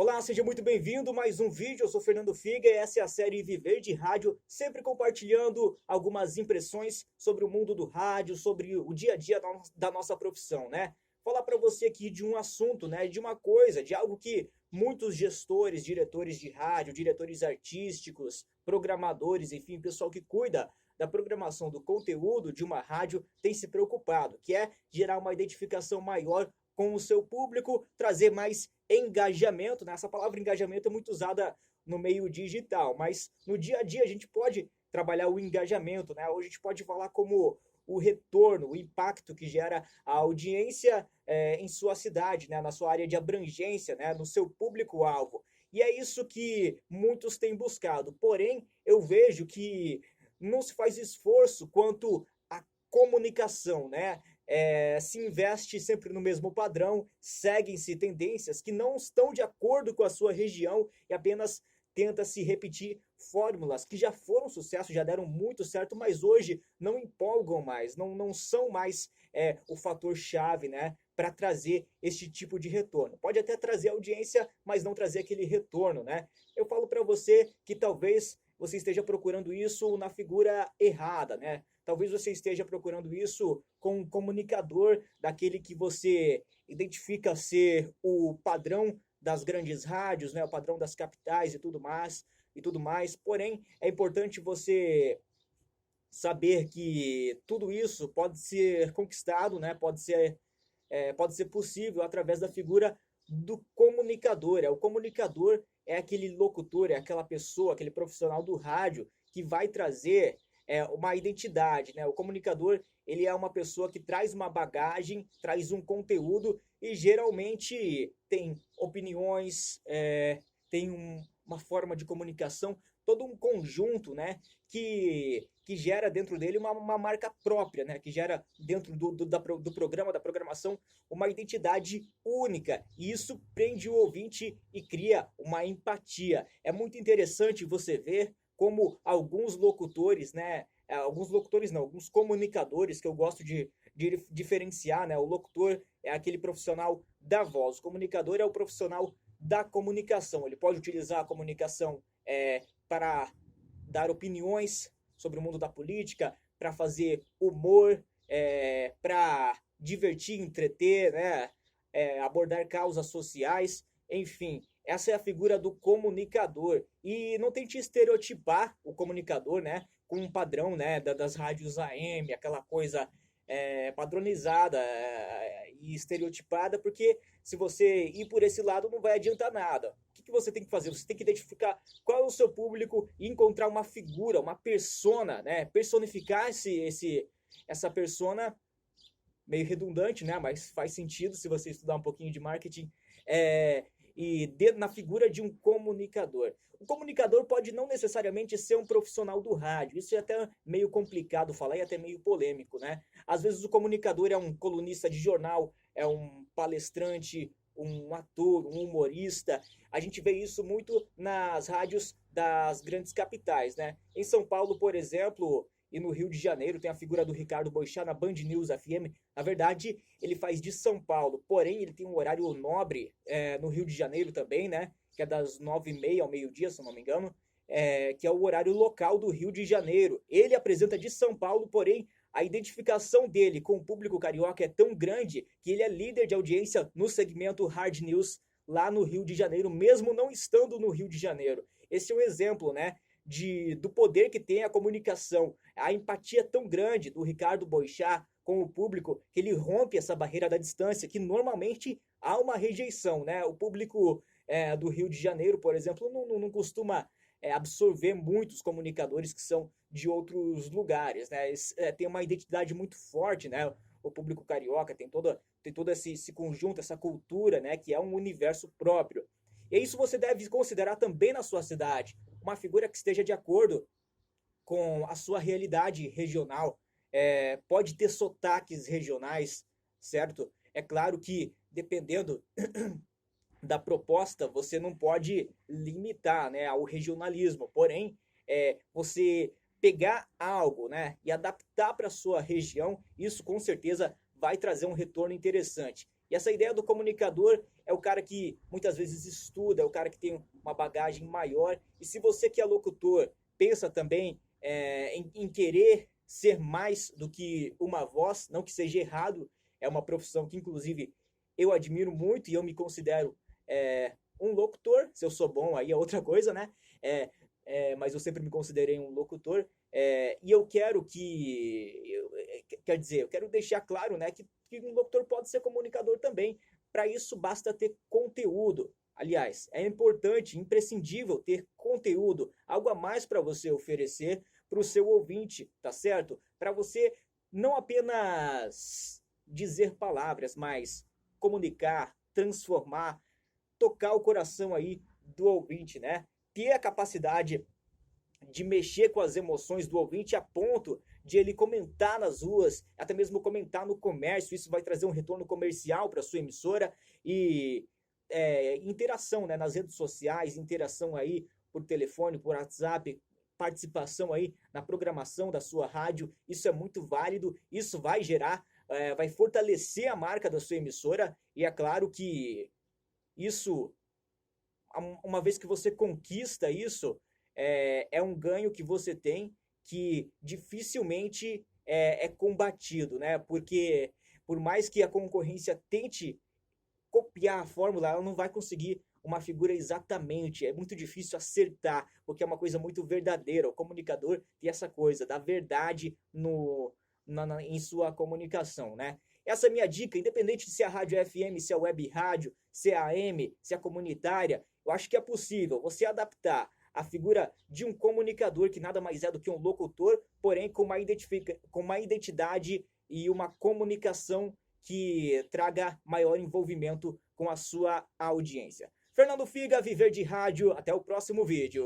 Olá, seja muito bem-vindo a mais um vídeo. Eu sou Fernando Figa e essa é a série Viver de Rádio, sempre compartilhando algumas impressões sobre o mundo do rádio, sobre o dia a dia da nossa profissão, né? Falar para você aqui de um assunto, né, de uma coisa, de algo que muitos gestores, diretores de rádio, diretores artísticos, programadores, enfim, pessoal que cuida da programação do conteúdo de uma rádio tem se preocupado, que é gerar uma identificação maior com o seu público, trazer mais engajamento, né? Essa palavra engajamento é muito usada no meio digital, mas no dia a dia a gente pode trabalhar o engajamento, né? Hoje a gente pode falar como o retorno, o impacto que gera a audiência em sua cidade, né? Na sua área de abrangência, né? No seu público-alvo. E é isso que muitos têm buscado. Porém, eu vejo que não se faz esforço quanto à comunicação, né? Se investe sempre no mesmo padrão, seguem-se tendências que não estão de acordo com a sua região e apenas tenta-se repetir fórmulas que já foram sucesso, já deram muito certo, mas hoje não empolgam mais, não são mais o fator chave, né, para trazer este tipo de retorno. Pode até trazer audiência, mas não trazer aquele retorno, né? Eu falo para você que talvez você esteja procurando isso na figura errada, né? Talvez você esteja procurando isso com um comunicador daquele que você identifica ser o padrão das grandes rádios, né, o padrão das capitais e tudo mais. Porém, é importante você saber que tudo isso pode ser conquistado, né, pode ser possível através da figura do comunicador. O comunicador é aquele locutor, é aquela pessoa, aquele profissional do rádio que vai trazer uma identidade, né? O comunicador, ele é uma pessoa que traz uma bagagem, traz um conteúdo e geralmente tem opiniões, uma forma de comunicação, todo um conjunto, né? Que gera dentro dele uma marca própria, né? Que gera dentro do programa, da programação, uma identidade única. E isso prende o ouvinte e cria uma empatia. É muito interessante você ver como alguns locutores, né? Alguns locutores não, alguns comunicadores que eu gosto de diferenciar, né? O locutor é aquele profissional da voz, o comunicador é o profissional da comunicação. Ele pode utilizar a comunicação para dar opiniões sobre o mundo da política, para fazer humor, para divertir, entreter, né? Abordar causas sociais, enfim. Essa é a figura do comunicador. E não tente estereotipar o comunicador, né, com um padrão, né, das rádios AM, aquela coisa padronizada e estereotipada, porque se você ir por esse lado não vai adiantar nada. O que você tem que fazer? Você tem que identificar qual é o seu público e encontrar uma figura, uma persona, né, personificar essa persona, meio redundante, né, mas faz sentido se você estudar um pouquinho de marketing, na figura de um comunicador. O comunicador pode não necessariamente ser um profissional do rádio, isso é até meio complicado falar e até meio polêmico, né? Às vezes o comunicador é um colunista de jornal, é um palestrante, um ator, um humorista. A gente vê isso muito nas rádios das grandes capitais, né? Em São Paulo, por exemplo, e no Rio de Janeiro tem a figura do Ricardo Boixá na Band News FM. Na verdade, ele faz de São Paulo, porém ele tem um horário nobre no Rio de Janeiro também, né? Que é das 9h30 ao meio-dia, se eu não me engano, que é o horário local do Rio de Janeiro. Ele apresenta de São Paulo, porém a identificação dele com o público carioca é tão grande que ele é líder de audiência no segmento Hard News lá no Rio de Janeiro, mesmo não estando no Rio de Janeiro. Esse é um exemplo, né? Do poder que tem a comunicação, a empatia tão grande do Ricardo Boixá com o público, que ele rompe essa barreira da distância, que normalmente há uma rejeição, né? O público do Rio de Janeiro, por exemplo, não costuma absorver muitos comunicadores que são de outros lugares, né? Tem uma identidade muito forte, né? O público carioca tem todo esse conjunto, essa cultura, né? Que é um universo próprio. E isso você deve considerar também na sua cidade, uma figura que esteja de acordo com a sua realidade regional. Pode ter sotaques regionais, certo? É claro que, dependendo da proposta, você não pode limitar, né, ao regionalismo. Porém, você pegar algo, né, e adaptar para a sua região, isso com certeza vai trazer um retorno interessante. E essa ideia do comunicador, é o cara que muitas vezes estuda, é o cara que tem uma bagagem maior. E se você que é locutor pensa também em querer ser mais do que uma voz, não que seja errado, é uma profissão que inclusive eu admiro muito e eu me considero um locutor. Se eu sou bom aí é outra coisa, né? Mas eu sempre me considerei um locutor. E eu quero quer dizer, eu quero deixar claro, né, que um locutor pode ser comunicador também. Para isso basta ter conteúdo. Aliás, é importante, imprescindível ter conteúdo, algo a mais para você oferecer para o seu ouvinte, tá certo? Para você não apenas dizer palavras, mas comunicar, transformar, tocar o coração aí do ouvinte, né? Ter a capacidade de mexer com as emoções do ouvinte a ponto de ele comentar nas ruas, até mesmo comentar no comércio. Isso vai trazer um retorno comercial para sua emissora e interação, né, nas redes sociais, interação aí por telefone, por WhatsApp, participação aí na programação da sua rádio. Isso é muito válido, isso vai gerar, vai fortalecer a marca da sua emissora e é claro que isso, uma vez que você conquista isso, é um ganho que você tem que dificilmente é combatido, né? Porque por mais que a concorrência tente copiar a fórmula, ela não vai conseguir uma figura exatamente. É muito difícil acertar, porque é uma coisa muito verdadeira. O comunicador tem essa coisa da verdade em sua comunicação, né? Essa é a minha dica, independente de se é a rádio FM, se é a web rádio, se é a AM, se é a comunitária, eu acho que é possível você adaptar a figura de um comunicador, que nada mais é do que um locutor, porém com uma identidade e uma comunicação que traga maior envolvimento com a sua audiência. Fernando Figa, Viver de Rádio, até o próximo vídeo.